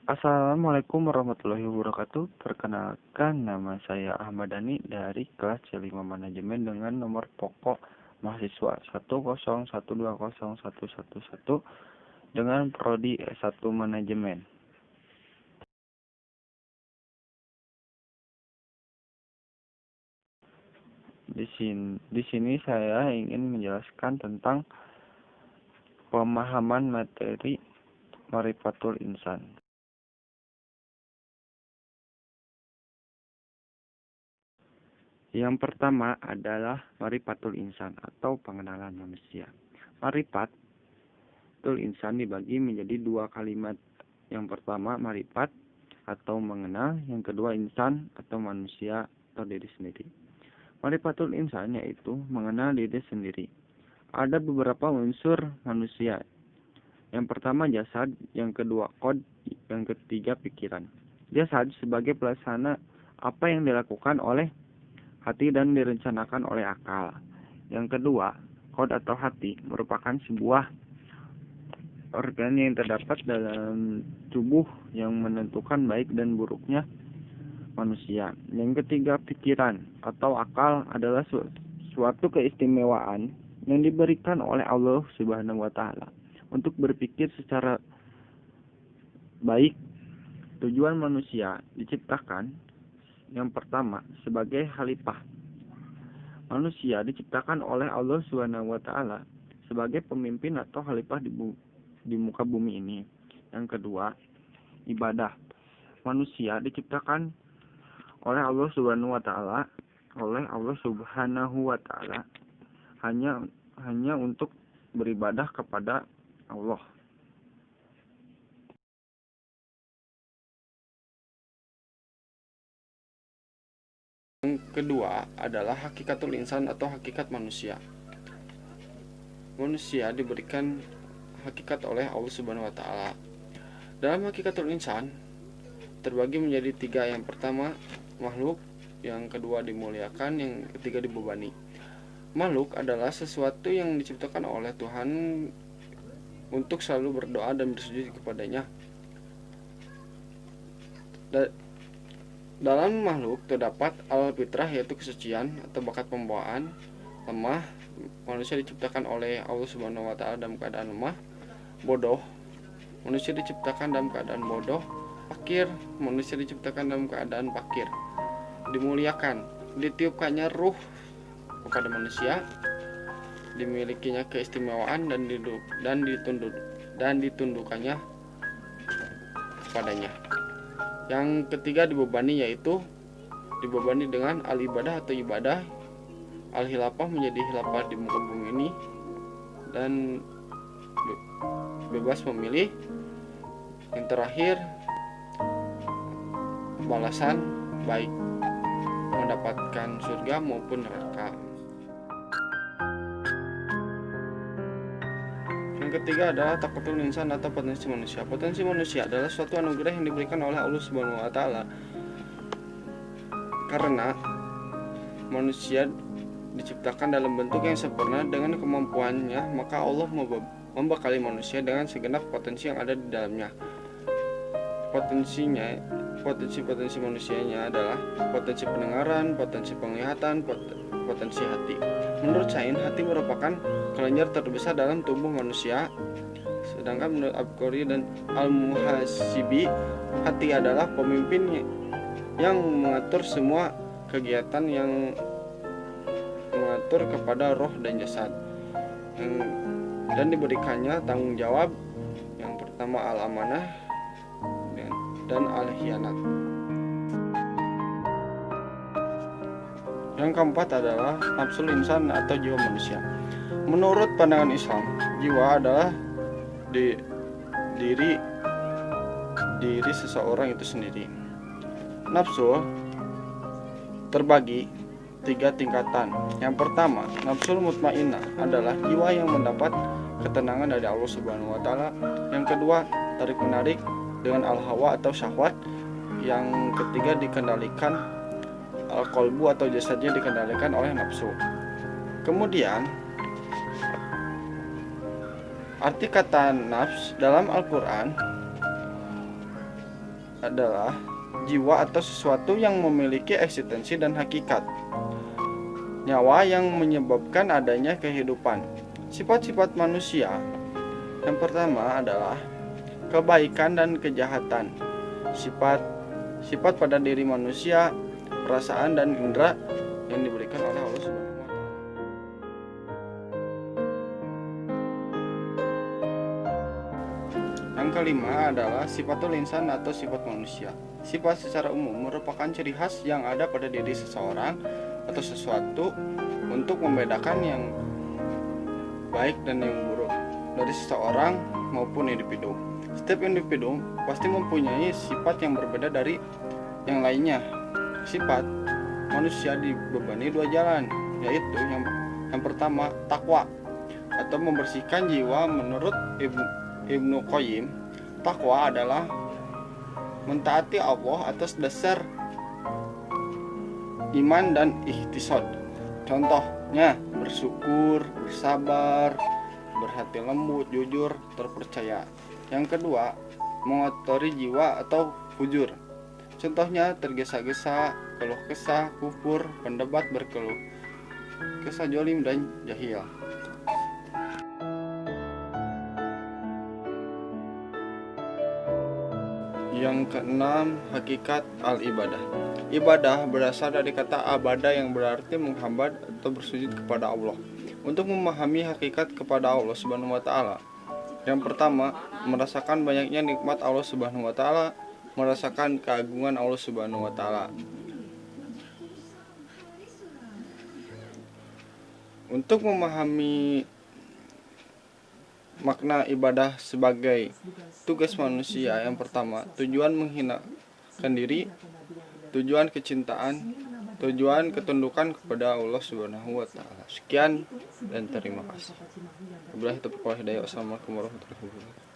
Assalamualaikum warahmatullahi wabarakatuh. Perkenalkan, nama saya Ahmad Dhani dari kelas C5 Manajemen dengan nomor pokok mahasiswa 101201111 dengan prodi S1 Manajemen. Di sini saya ingin menjelaskan tentang pemahaman materi Marifatul Insan. Yang pertama adalah Marifatul Insan atau pengenalan manusia. Marifatul Insan dibagi menjadi dua kalimat. Yang pertama marifat atau mengenal, yang kedua insan atau manusia atau diri sendiri. Marifatul Insan yaitu mengenal diri sendiri. Ada beberapa unsur manusia. Yang pertama jasad, yang kedua kod, yang ketiga pikiran. Jasad sebagai pelaksana apa yang dilakukan oleh hati dan direncanakan oleh akal. Yang kedua, kod atau hati merupakan sebuah organ yang terdapat dalam tubuh yang menentukan baik dan buruknya manusia. Yang ketiga, pikiran atau akal adalah suatu keistimewaan yang diberikan oleh Allah Subhanahu wa taala untuk berpikir secara baik. Tujuan manusia diciptakan yang pertama sebagai khalifah. Manusia diciptakan oleh Allah Subhanahu wa taala sebagai pemimpin atau khalifah di muka bumi ini. Yang kedua, ibadah. Manusia diciptakan oleh Allah Subhanahu wa taala hanya untuk beribadah kepada Allah. Yang kedua adalah hakikatul insan atau hakikat manusia. Manusia diberikan hakikat oleh Allah Subhanahu wa taala. Dalam hakikatul insan terbagi menjadi tiga. Yang pertama makhluk, yang kedua dimuliakan, yang ketiga dibebani. Makhluk adalah sesuatu yang diciptakan oleh Tuhan untuk selalu berdoa dan bersujud kepadanya. Dalam makhluk terdapat al-fitrah yaitu kesucian atau bakat pembawaan. Lemah, manusia diciptakan oleh Allah Subhanahu wa taala dalam keadaan lemah. Bodoh, manusia diciptakan dalam keadaan bodoh. Fakir, manusia diciptakan dalam keadaan fakir. Dimuliakan, ditiupkannya ruh kepada manusia, dimilikinya keistimewaan dan ditundukkannya kepadanya. Yang ketiga dibebani, yaitu dibebani dengan al-ibadah atau ibadah. Al-hilafah menjadi hilafah di muka bumi ini dan bebas memilih. Yang terakhir balasan baik, mendapatkan surga maupun neraka. Yang ketiga adalah taqwatul insan atau potensi manusia. Potensi manusia adalah suatu anugerah yang diberikan oleh Allah Subhanahu wa taala. Karena manusia diciptakan dalam bentuk yang sempurna dengan kemampuannya, maka Allah membekali manusia dengan segenap potensi yang ada di dalamnya. Potensi manusianya adalah potensi pendengaran, potensi penglihatan, potensi hati. Menurut sains, hati merupakan kelenjar terbesar dalam tubuh manusia. Sedangkan menurut Al-Qori dan Al-Muhasibi, hati adalah pemimpin yang mengatur semua kegiatan yang mengatur kepada roh dan jasad, dan diberikannya tanggung jawab. Yang pertama al-amanah dan al-khianat. Yang keempat adalah nafsul insan atau jiwa manusia. Menurut pandangan Islam, jiwa adalah diri seseorang itu sendiri. Nafsu terbagi tiga tingkatan. Yang pertama, nafsul mutmainnah adalah jiwa yang mendapat ketenangan dari Allah Subhanahu wa taala. Yang kedua, tarik menarik dengan al-hawa atau syahwat. Yang ketiga, dikendalikan al-qalbu atau jasadnya dikendalikan oleh nafsu. Kemudian, arti kata nafs dalam Al-Qur'an adalah jiwa atau sesuatu yang memiliki eksistensi dan hakikat. Nyawa yang menyebabkan adanya kehidupan. Sifat-sifat manusia. Yang pertama adalah kebaikan dan kejahatan. Sifat pada diri manusia, perasaan dan indera yang diberikan oleh Allah Subhanahu wa taala. Yang kelima adalah sifatul insan atau sifat manusia. Sifat secara umum merupakan ciri khas yang ada pada diri seseorang atau sesuatu untuk membedakan yang baik dan yang buruk dari seseorang maupun individu. Setiap individu pasti mempunyai sifat yang berbeda dari yang lainnya. Sifat manusia dibebani dua jalan, yaitu yang pertama takwa atau membersihkan jiwa. Menurut Ibnu Qayyim, takwa adalah mentaati Allah atas dasar iman dan ihtisab. Contohnya bersyukur, bersabar, berhati lembut, jujur, terpercaya. Yang kedua, mengotori jiwa atau fujur. Contohnya tergesa-gesa, keluh kesah, kufur, pendebat, berkeluh kesah, jolim, dan jahil. Yang keenam, hakikat al-ibadah. Ibadah berasal dari kata abada yang berarti menghamba atau bersujud kepada Allah. Untuk memahami hakikat kepada Allah Subhanahu wa taala, yang pertama, merasakan banyaknya nikmat Allah Subhanahu wa taala, merasakan keagungan Allah Subhanahu wa taala. Untuk memahami makna ibadah sebagai tugas manusia, yang pertama, tujuan menghinakan diri, tujuan kecintaan, tujuan ketundukan kepada Allah Subhanahu wa taala. Sekian dan terima kasih. Wabillahi taufiq wal hidayah. Wassalamualaikum warahmatullahi wabarakatuh.